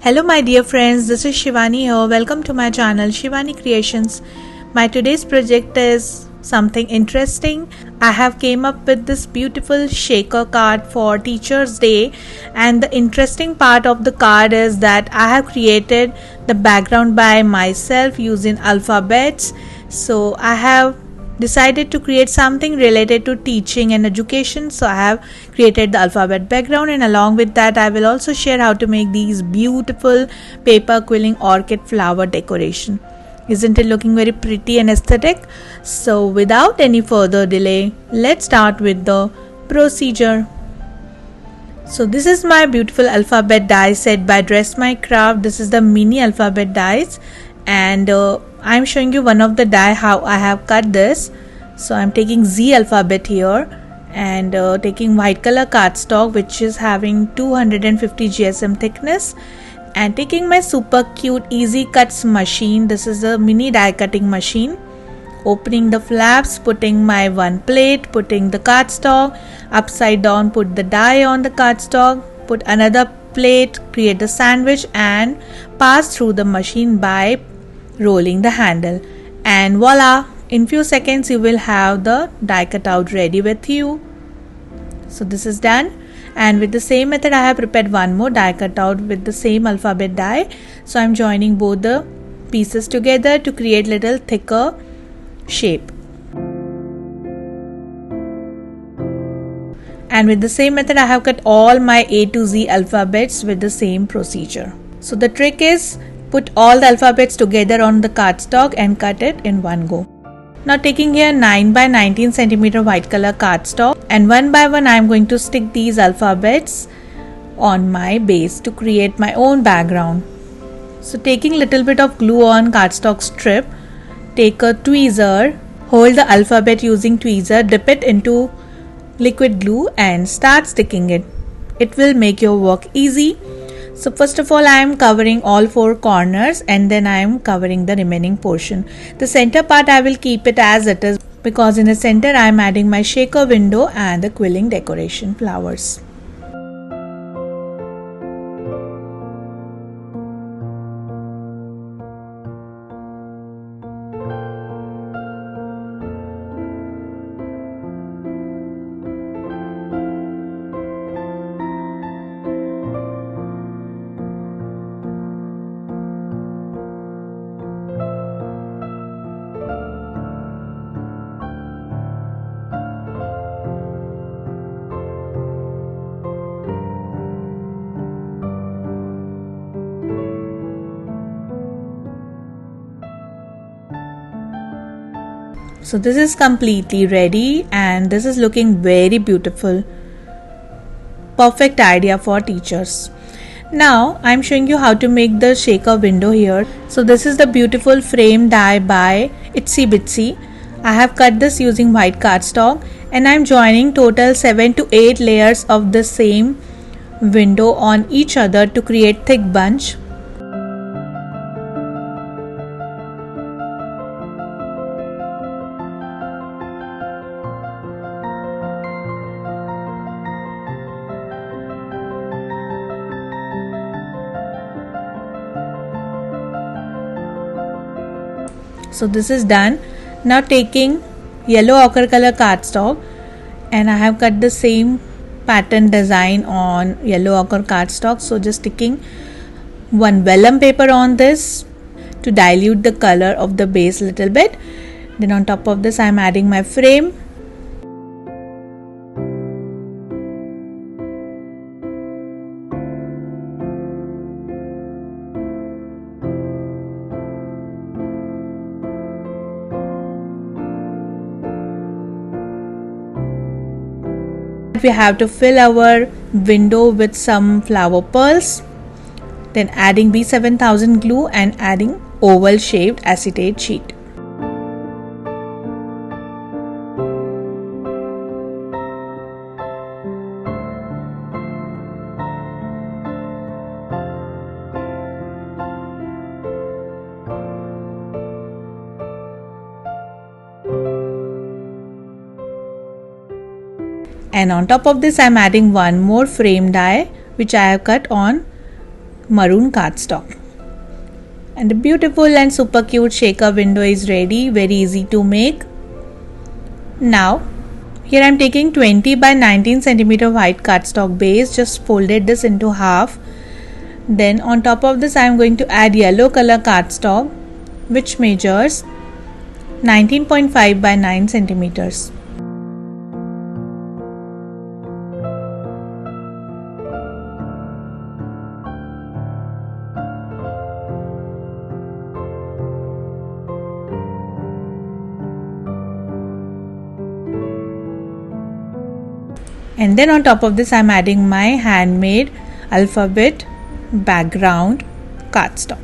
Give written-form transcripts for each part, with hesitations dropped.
Hello my dear friends, this is Shivani here. Welcome to my channel Shivani Creations. My today's project is something interesting. I have came up with this beautiful shaker card for Teachers Day, and the interesting part of the card is that I have created the background by myself using alphabets. So I have decided to create something related to teaching and education, so I have created the alphabet background, and along with that I will also share how to make these beautiful paper quilling orchid flower decoration. Isn't it looking very pretty and aesthetic? So without any further delay, let's start with the procedure. So this is my beautiful alphabet die set by Dress My Craft. This is the mini alphabet dies, and I am showing you one of the die how I have cut this. So I am taking Z alphabet here and taking white color cardstock, which is having 250 GSM thickness, and taking my super cute easy cuts machine. This is a mini die cutting machine. Opening the flaps, putting my one plate, putting the cardstock upside down, put the die on the cardstock, put another plate, create a sandwich, and pass through the machine by rolling the handle, and voila, in few seconds you will have the die cut out ready with you. So this is done, and with the same method I have prepared one more die cut out with the same alphabet die. So I am joining both the pieces together to create little thicker shape, and with the same method I have cut all my A to Z alphabets with the same procedure. So the trick is put all the alphabets together on the cardstock and cut it in one go. Now taking here 9 by 19 cm white color cardstock, and one by one I am going to stick these alphabets on my base to create my own background. So taking little bit of glue on cardstock strip, take a tweezer, hold the alphabet using tweezer, dip it into liquid glue and start sticking it. It will make your work easy. So first of all I am covering all four corners, and then I am covering the remaining portion. The center part I will keep it as it is, because in the center I am adding my shaker window and the quilling decoration flowers. So this is completely ready, and this is looking very beautiful. Perfect idea for teachers. Now I am showing you how to make the shaker window here. So this is the beautiful frame die by Itsy Bitsy. I have cut this using white cardstock, and I am joining total 7 to 8 layers of the same window on each other to create thick bunch. So this is done. Now taking yellow ochre color cardstock, and I have cut the same pattern design on yellow ochre cardstock. So just sticking one vellum paper on this to dilute the color of the base little bit. Then on top of this I am adding my frame. We have to fill our window with some flower pearls, then adding B7000 glue and adding oval shaped acetate sheet. And on top of this I am adding one more frame die which I have cut on maroon cardstock. And the beautiful and super cute shaker window is ready, very easy to make. Now, here I am taking 20 by 19 cm white cardstock base, just folded this into half. Then on top of this I am going to add yellow color cardstock, which measures 19.5 by 9 centimeters. And then on top of this I am adding my handmade alphabet background cardstock.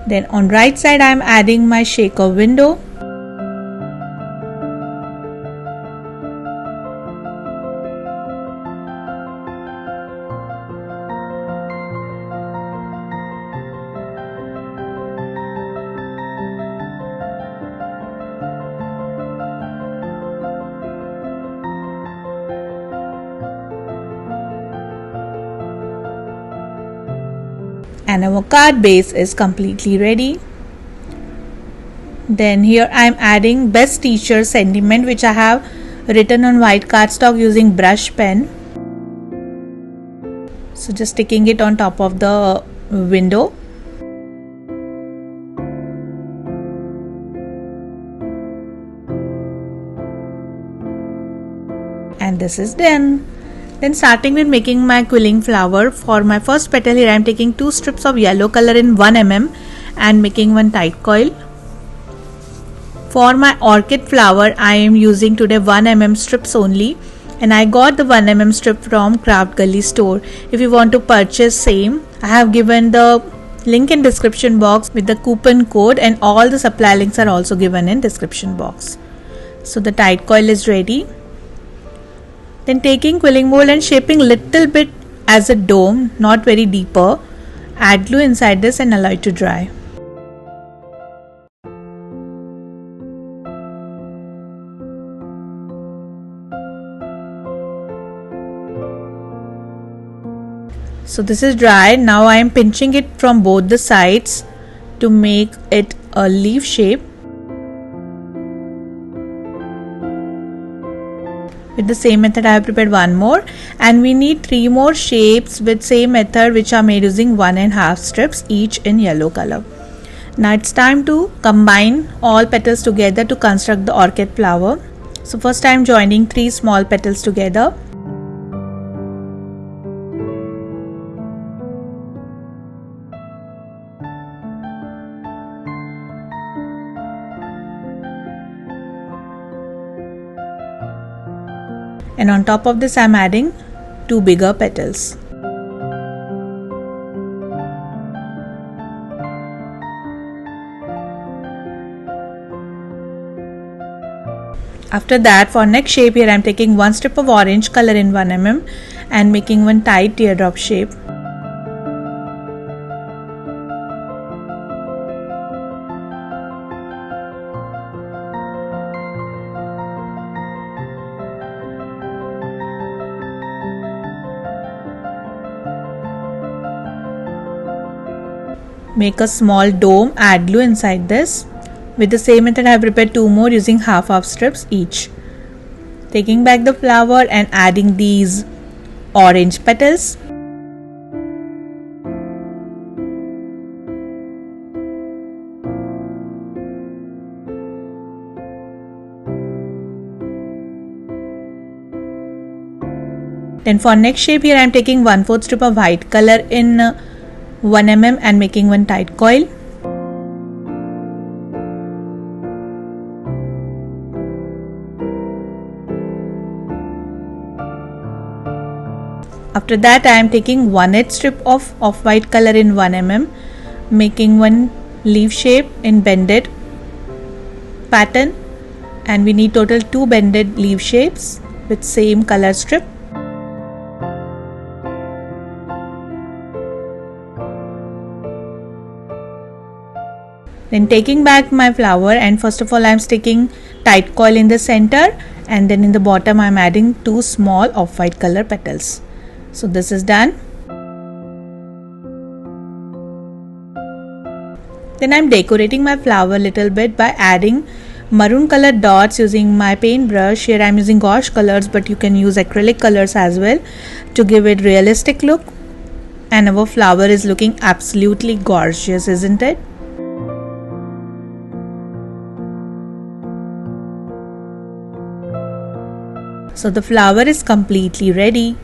Then on right side I am adding my shaker window. And our card base is completely ready. Then here I am adding best teacher sentiment, which I have written on white cardstock using brush pen. So just sticking it on top of the window. And this is done. Then starting with making my quilling flower. For my first petal here I am taking 2 strips of yellow color in 1 mm and making one tight coil. For my orchid flower I am using today 1 mm strips only, and I got the 1 mm strip from Craft Gully store. If you want to purchase same, I have given the link in description box with the coupon code, and all the supply links are also given in description box. So the tight coil is ready. Then taking quilling mold and shaping little bit as a dome, not very deeper, add glue inside this and allow it to dry. So this is dry. Now I am pinching it from both the sides to make it a leaf shape. With the same method I have prepared one more, and we need 3 more shapes with same method, which are made using 1.5 strips each in yellow color. Now it's time to combine all petals together to construct the orchid flower. So first I am joining 3 small petals together. And on top of this I am adding 2 bigger petals. After that, for next shape here I am taking 1 strip of orange color in 1 mm and making one tight teardrop shape. Make a small dome, add glue inside this. With the same method I have prepared 2 more using half strips each. Taking back the flower and adding these orange petals. Then for next shape here I am taking 1/4 strip of white color in 1 mm and making one tight coil. After that I am taking 1/8 strip of off-white color in 1 mm, making one leaf shape in bended pattern, and we need total 2 bended leaf shapes with same color strip. Then taking back my flower, and first of all I am sticking tight coil in the center, and then in the bottom I am adding 2 small off-white color petals. So this is done. Then I am decorating my flower a little bit by adding maroon colored dots using my paintbrush. Here I am using gouache colors, but you can use acrylic colors as well to give it realistic look. And our flower is looking absolutely gorgeous, isn't it? So the flower is completely ready.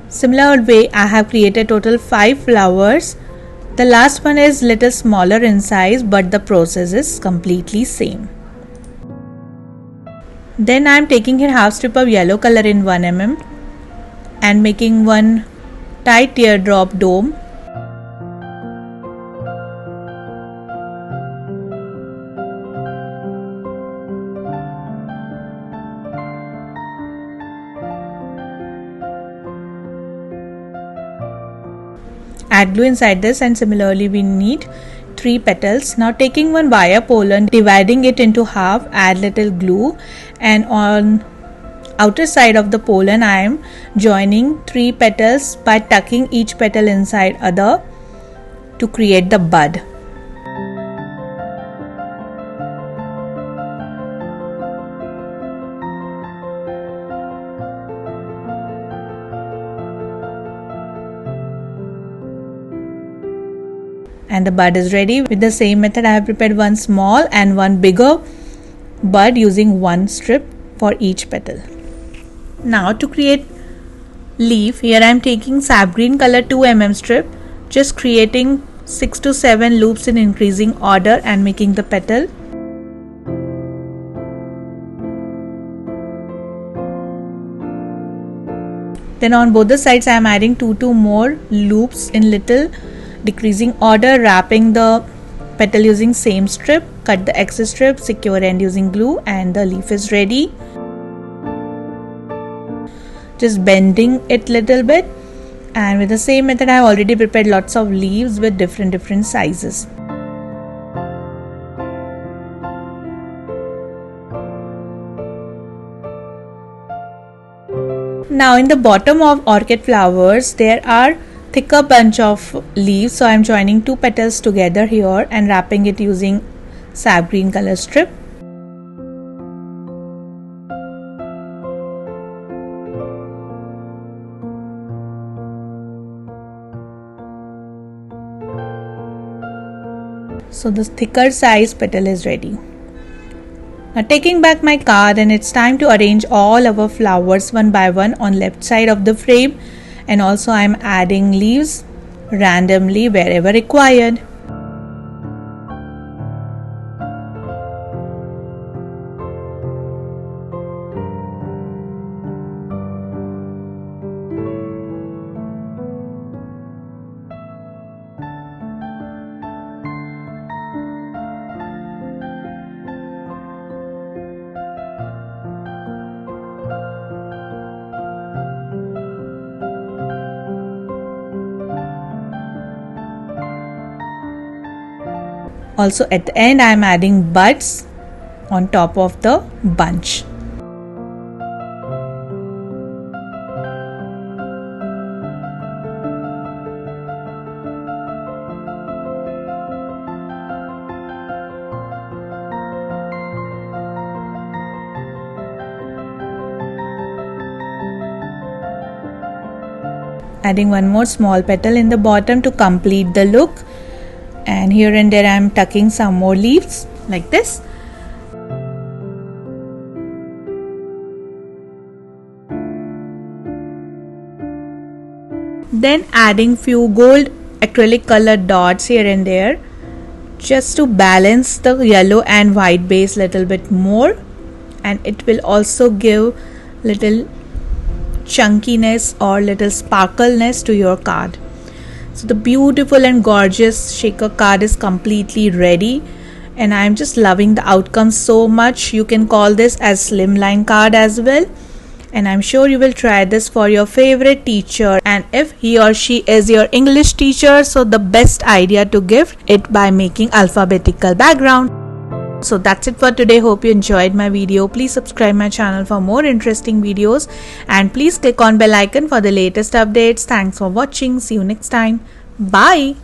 Similar way, I have created total 5 flowers. The last one is little smaller in size, but the process is completely same. Then I am taking here half strip of yellow color in 1 mm and making one tight teardrop dome. Add glue inside this, and similarly we need 3 petals. Now taking one wire pollen, dividing it into half, add little glue, and on outer side of the pollen I am joining 3 petals by tucking each petal inside other to create the bud. And the bud is ready. With the same method I have prepared one small and one bigger bud using 1 strip for each petal. Now to create leaf, here I am taking sap green color 2 mm strip, just creating 6 to 7 loops in increasing order and making the petal. Then on both the sides I am adding 2 more loops in little decreasing order, wrapping the petal using same strip, cut the excess strip, secure end using glue, and the leaf is ready. Just bending it little bit, and with the same method I have already prepared lots of leaves with different sizes. Now in the bottom of orchid flowers there are thicker bunch of leaves, so I am joining 2 petals together here and wrapping it using sap green color strip. So the thicker size petal is ready. Now taking back my card, and it's time to arrange all our flowers one by one on left side of the frame. And also I am adding leaves randomly wherever required. Also at the end I am adding buds on top of the bunch. Adding one more small petal in the bottom to complete the look. And here and there I am tucking some more leaves like this. Then adding few gold acrylic colored dots here and there just to balance the yellow and white base little bit more, and it will also give little chunkiness or little sparkleness to your card. So the beautiful and gorgeous shaker card is completely ready, and I am just loving the outcome so much. You can call this as slimline card as well. and I'm sure you will try this for your favorite teacher, and if he or she is your English teacher, so the best idea to gift it by making alphabetical background. So that's it for today. Hope you enjoyed my video. Please subscribe my channel for more interesting videos, and please click on bell icon for the latest updates. Thanks for watching. See you next time. Bye.